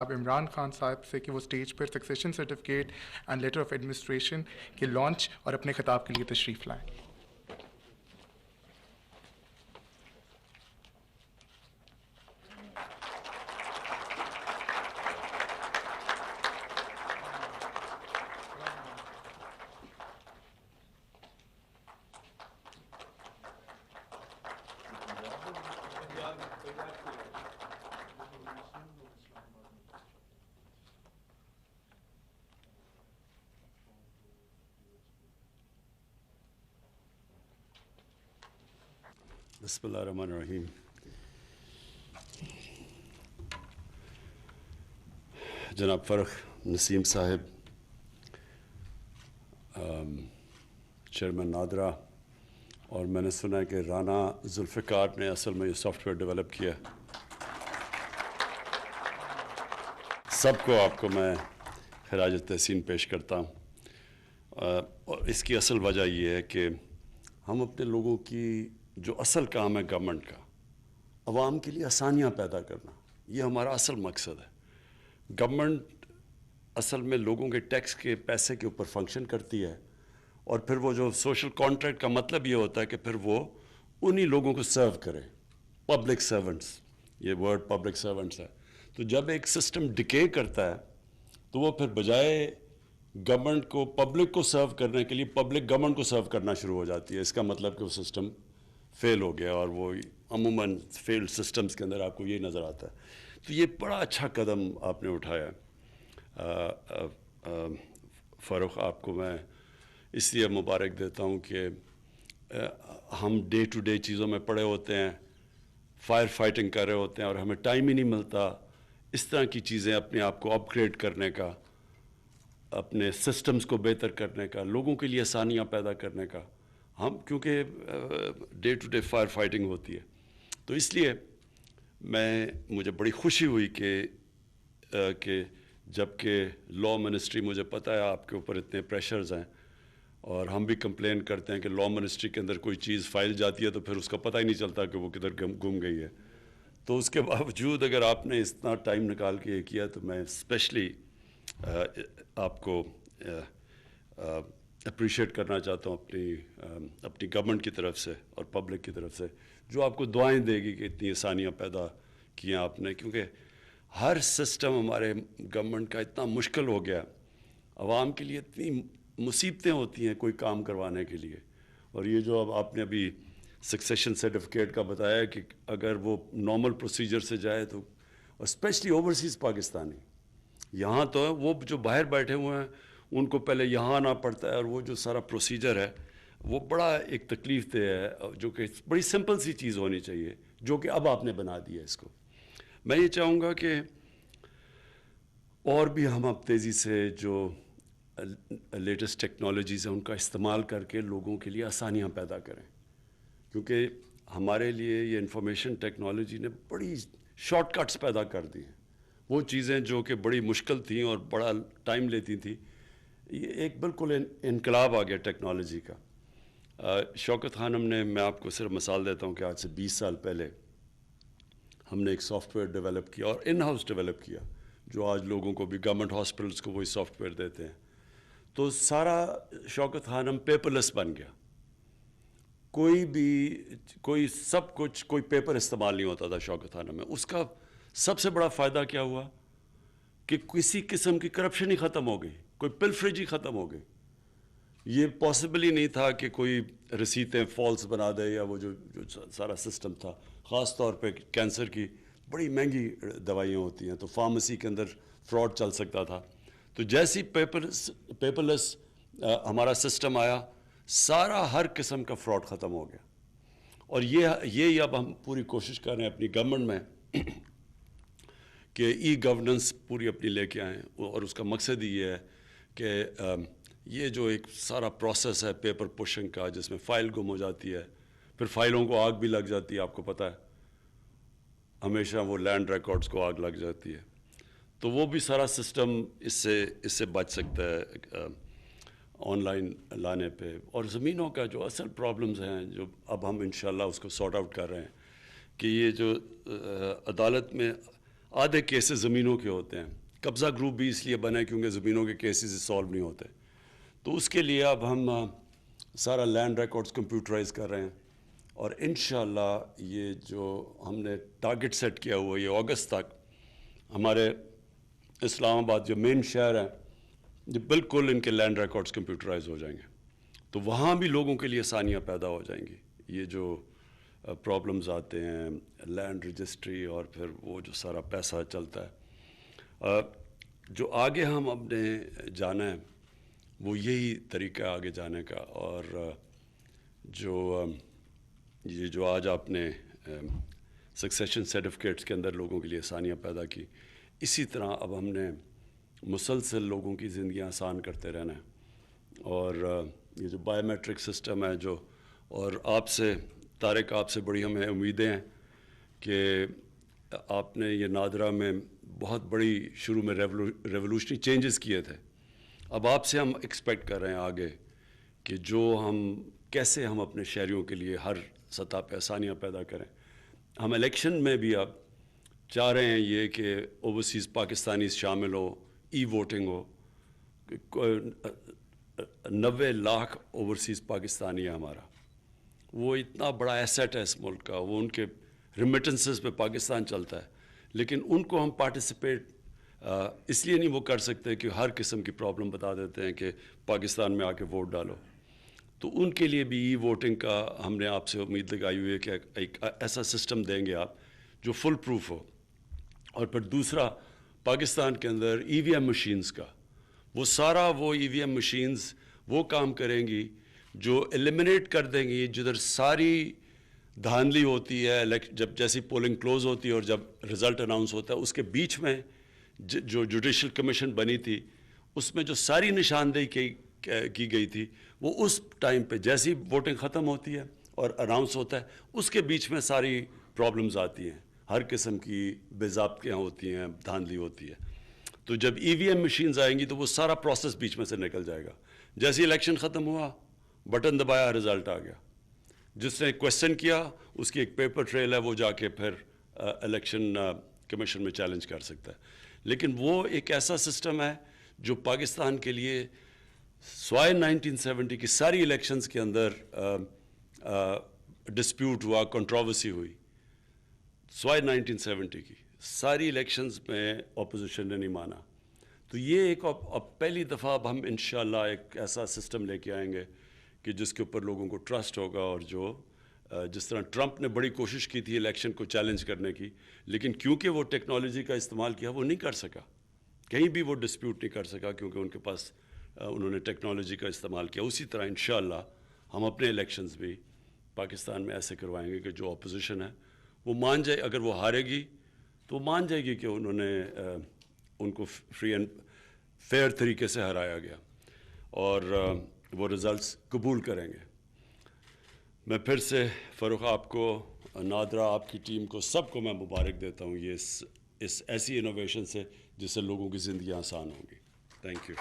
اب عمران خان صاحب سے کہ وہ stage per succession certificate and later of administration کے لانچ اور اپنے خطاب کے لیے تشریف لائیں. بسم اللہ الرحمن الرحیم. جناب فرخ نسیم صاحب، چیئرمین نادرا، اور میں نے سنا ہے کہ رانا ذوالفقار نے اصل میں یہ سافٹ ویئر ڈیولپ کیا. سب کو آپ کو میں خراج تحسین پیش کرتا ہوں. اور اس کی اصل وجہ یہ ہے کہ ہم اپنے لوگوں کی جو اصل کام ہے گورنمنٹ کا، عوام کے لیے آسانیاں پیدا کرنا، یہ ہمارا اصل مقصد ہے. گورنمنٹ اصل میں لوگوں کے ٹیکس کے پیسے کے اوپر فنکشن کرتی ہے، اور پھر وہ جو سوشل کانٹریکٹ کا مطلب یہ ہوتا ہے کہ پھر وہ انہی لوگوں کو سرو کرے. پبلک سرونٹس، یہ ورڈ پبلک سرونٹس ہے. تو جب ایک سسٹم ڈکے کرتا ہے تو وہ پھر بجائے گورنمنٹ کو پبلک کو سرو کرنے کے لیے پبلک گورنمنٹ کو سرو کرنا شروع ہو جاتی ہے. اس کا مطلب کہ وہ سسٹم فیل ہو گیا، اور وہ عموماً فیلڈ سسٹمز کے اندر آپ کو یہ نظر آتا ہے. تو یہ بڑا اچھا قدم آپ نے اٹھایا. فاروق، آپ کو میں اس لیے مبارک دیتا ہوں کہ ہم ڈے ٹو ڈے چیزوں میں پڑے ہوتے ہیں، فائر فائٹنگ کر رہے ہوتے ہیں، اور ہمیں ٹائم ہی نہیں ملتا اس طرح کی چیزیں اپنے آپ کو اپ گریڈ کرنے کا، اپنے سسٹمز کو بہتر کرنے کا، لوگوں کے لیے آسانیاں پیدا کرنے کا. ہم کیونکہ day to day fire fighting ہوتی ہے، تو اس لیے مجھے بڑی خوشی ہوئی کہ جب کہ لا منسٹری، مجھے پتہ ہے آپ کے اوپر اتنے پریشرز ہیں، اور ہم بھی کمپلین کرتے ہیں کہ لا منسٹری کے اندر کوئی چیز فائل جاتی ہے تو پھر اس کا پتہ ہی نہیں چلتا کہ وہ کدھر گم گئی ہے. تو اس کے باوجود اگر آپ نے اتنا ٹائم نکال کے یہ کیا تو میں اسپیشلی آپ کو اپریشیٹ کرنا چاہتا ہوں اپنی گورنمنٹ کی طرف سے اور پبلک کی طرف سے، جو آپ کو دعائیں دے گی کہ اتنی آسانیاں پیدا کیا آپ نے. کیونکہ ہر سسٹم ہمارے گورنمنٹ کا اتنا مشکل ہو گیا، عوام کے لیے اتنی مصیبتیں ہوتی ہیں کوئی کام کروانے کے لیے. اور یہ جو اب آپ نے ابھی سکسیشن سرٹیفکیٹ کا بتایا کہ اگر وہ نارمل پروسیجر سے جائے تو، اور اسپیشلی اوورسیز پاکستانی، یہاں تو وہ جو باہر بیٹھے ہوئے ہیں ان کو پہلے یہاں آنا پڑتا ہے، اور وہ جو سارا پروسیجر ہے وہ بڑا ایک تکلیف دہ ہے، جو کہ بڑی سمپل سی چیز ہونی چاہیے، جو کہ اب آپ نے بنا دی ہے اس کو. میں یہ چاہوں گا کہ اور بھی ہم اب تیزی سے جو لیٹسٹ ٹیکنالوجیز ہیں ان کا استعمال کر کے لوگوں کے لیے آسانیاں پیدا کریں. کیونکہ ہمارے لیے یہ انفارمیشن ٹیکنالوجی نے بڑی شارٹ کٹس پیدا کر دی ہیں. وہ چیزیں جو کہ بڑی مشکل تھیں اور بڑا ٹائم لیتی تھیں، یہ ایک بالکل انقلاب آ گیا ٹیکنالوجی کا. شوکت خانم نے، میں آپ کو صرف مثال دیتا ہوں کہ آج سے 20 سال پہلے ہم نے ایک سافٹ ویئر ڈیولپ کیا، اور ان ہاؤس ڈیولپ کیا، جو آج لوگوں کو بھی گورنمنٹ ہاسپٹلس کو وہی سافٹ ویئر دیتے ہیں. تو سارا شوکت خانم پیپر لیس بن گیا. کوئی سب کچھ، کوئی پیپر استعمال نہیں ہوتا تھا شوکت خانم میں. اس کا سب سے بڑا فائدہ کیا ہوا کہ کسی قسم کی کرپشن ہی ختم ہو گئی، کوئی پلفریج ہی ختم ہو گئی. یہ پاسبل ہی نہیں تھا کہ کوئی رسیتیں فالس بنا دے، یا وہ جو سارا سسٹم تھا، خاص طور پہ کینسر کی بڑی مہنگی دوائیاں ہوتی ہیں تو فارمیسی کے اندر فراڈ چل سکتا تھا. تو جیسی پیپر لیس ہمارا سسٹم آیا، سارا ہر قسم کا فراڈ ختم ہو گیا. اور یہ اب ہم پوری کوشش کر رہے ہیں اپنی گورنمنٹ میں کہ ای گورننس پوری اپنی لے کے آئیں. اور اس کا مقصد ہی یہ ہے کہ یہ جو ایک سارا پروسیس ہے پیپر پشنگ کا، جس میں فائل گم ہو جاتی ہے، پھر فائلوں کو آگ بھی لگ جاتی ہے، آپ کو پتہ ہے ہمیشہ وہ لینڈ ریکارڈز کو آگ لگ جاتی ہے. تو وہ بھی سارا سسٹم اس سے بچ سکتا ہے آن لائن لانے پہ. اور زمینوں کا جو اصل پرابلمز ہیں، جو اب ہم انشاءاللہ اس کو سارٹ آؤٹ کر رہے ہیں، کہ یہ جو عدالت میں آدھے کیسز زمینوں کے ہوتے ہیں. قبضہ گروپ بھی اس لیے بنا ہے کیونکہ زمینوں کے کیسز سالو نہیں ہوتے. تو اس کے لیے اب ہم سارا لینڈ ریکارڈز کمپیوٹرائز کر رہے ہیں, اور انشاءاللہ یہ جو ہم نے ٹارگٹ سیٹ کیا ہوا ہے یہ اگست تک ہمارے اسلام آباد جو مین شہر ہیں یہ بالکل ان کے لینڈ ریکارڈز کمپیوٹرائز ہو جائیں گے. تو وہاں بھی لوگوں کے لیے آسانیاں پیدا ہو جائیں گی. یہ جو پرابلمز آتے ہیں لینڈ رجسٹری اور پھر وہ جو سارا پیسہ چلتا ہے, جو آگے ہم اپنے جانا ہے وہ یہی طریقہ ہے آگے جانے کا. اور یہ جو آج آپ نے سکسیشن سرٹیفکیٹس کے اندر لوگوں کے لیے آسانیاں پیدا کی, اسی طرح اب ہم نے مسلسل لوگوں کی زندگیاں آسان کرتے رہنا ہے. اور یہ جو بائیو میٹرک سسٹم ہے جو, اور آپ سے طارق آپ سے بڑی ہمیں امیدیں ہیں کہ آپ نے یہ نادرا میں بہت بڑی شروع میں ریولوشنری چینجز کیے تھے. اب آپ سے ہم ایکسپیکٹ کر رہے ہیں آگے کہ جو کیسے ہم اپنے شہریوں کے لیے ہر سطح پہ آسانیاں پیدا کریں. ہم الیکشن میں بھی اب چاہ رہے ہیں یہ کہ اوورسیز پاکستانیز شامل ہو, ای ووٹنگ ہو. 90 لاکھ اوورسیز پاکستانی ہے ہمارا, وہ اتنا بڑا ایسیٹ ہے اس ملک کا, وہ ان کے ریمیٹنسز پہ پاکستان چلتا ہے, لیکن ان کو ہم پارٹیسپیٹ اس لیے نہیں وہ کر سکتے کہ ہر قسم کی پرابلم بتا دیتے ہیں کہ پاکستان میں آ کے ووٹ ڈالو. تو ان کے لیے بھی ای ووٹنگ کا ہم نے آپ سے امید لگائی ہوئی ہے کہ ایک ایسا سسٹم دیں گے آپ جو فل پروف ہو. اور پھر دوسرا پاکستان کے اندر ای وی ایم مشینز کا, وہ سارا وہ ای وی ایم مشینز وہ کام کریں گی جو ایلیمنیٹ کر دیں گی جدھر ساری دھاندلی ہوتی ہے, جب جیسی پولنگ کلوز ہوتی ہے اور جب رزلٹ اناؤنس ہوتا ہے اس کے بیچ میں جو جوڈیشل کمیشن بنی تھی اس میں جو ساری نشاندہی کی گئی تھی وہ اس ٹائم پہ جیسی ووٹنگ ختم ہوتی ہے اور اناؤنس ہوتا ہے اس کے بیچ میں ساری پرابلمز آتی ہیں, ہر قسم کی بے ضابطیاں ہوتی ہیں, دھاندلی ہوتی ہے. تو جب ای وی ایم مشینز آئیں گی تو وہ سارا پروسیس بیچ میں سے نکل جائے گا. جیسے الیکشن ختم ہوا, بٹن دبایا, رزلٹ آ گیا. جس نے کویسچن کیا اس کی ایک پیپر ٹریل ہے, وہ جا کے پھر الیکشن کمیشن میں چیلنج کر سکتا ہے. لیکن وہ ایک ایسا سسٹم ہے جو پاکستان کے لیے سوائے 1970 کی ساری الیکشنز کے اندر ڈسپیوٹ ہوا, کنٹروورسی ہوئی, سوائے 1970 کی ساری الیکشنز میں اپوزیشن نے نہیں مانا. تو یہ ایک اب پہلی دفعہ اب ہم انشاءاللہ ایک ایسا سسٹم لے کے آئیں گے کہ جس کے اوپر لوگوں کو ٹرسٹ ہوگا. اور جو جس طرح ٹرمپ نے بڑی کوشش کی تھی الیکشن کو چیلنج کرنے کی, لیکن کیونکہ وہ ٹیکنالوجی کا استعمال کیا وہ نہیں کر سکا, کہیں بھی وہ ڈسپیوٹ نہیں کر سکا کیونکہ ان کے پاس انہوں نے ٹیکنالوجی کا استعمال کیا. اسی طرح انشاءاللہ ہم اپنے الیکشنز بھی پاکستان میں ایسے کروائیں گے کہ جو اپوزیشن ہے وہ مان جائے, اگر وہ ہارے گی تو وہ مان جائے گی کہ انہوں نے ان کو فری اینڈ فیئر طریقے سے ہرایا گیا, اور وہ رزلٹس قبول کریں گے. میں پھر سے فروخ آپ کو, نادرا, آپ کی ٹیم کو, سب کو میں مبارک دیتا ہوں یہ اس ایسی انوویشن سے جس سے لوگوں کی زندگیاں آسان ہوں گی. Thank you.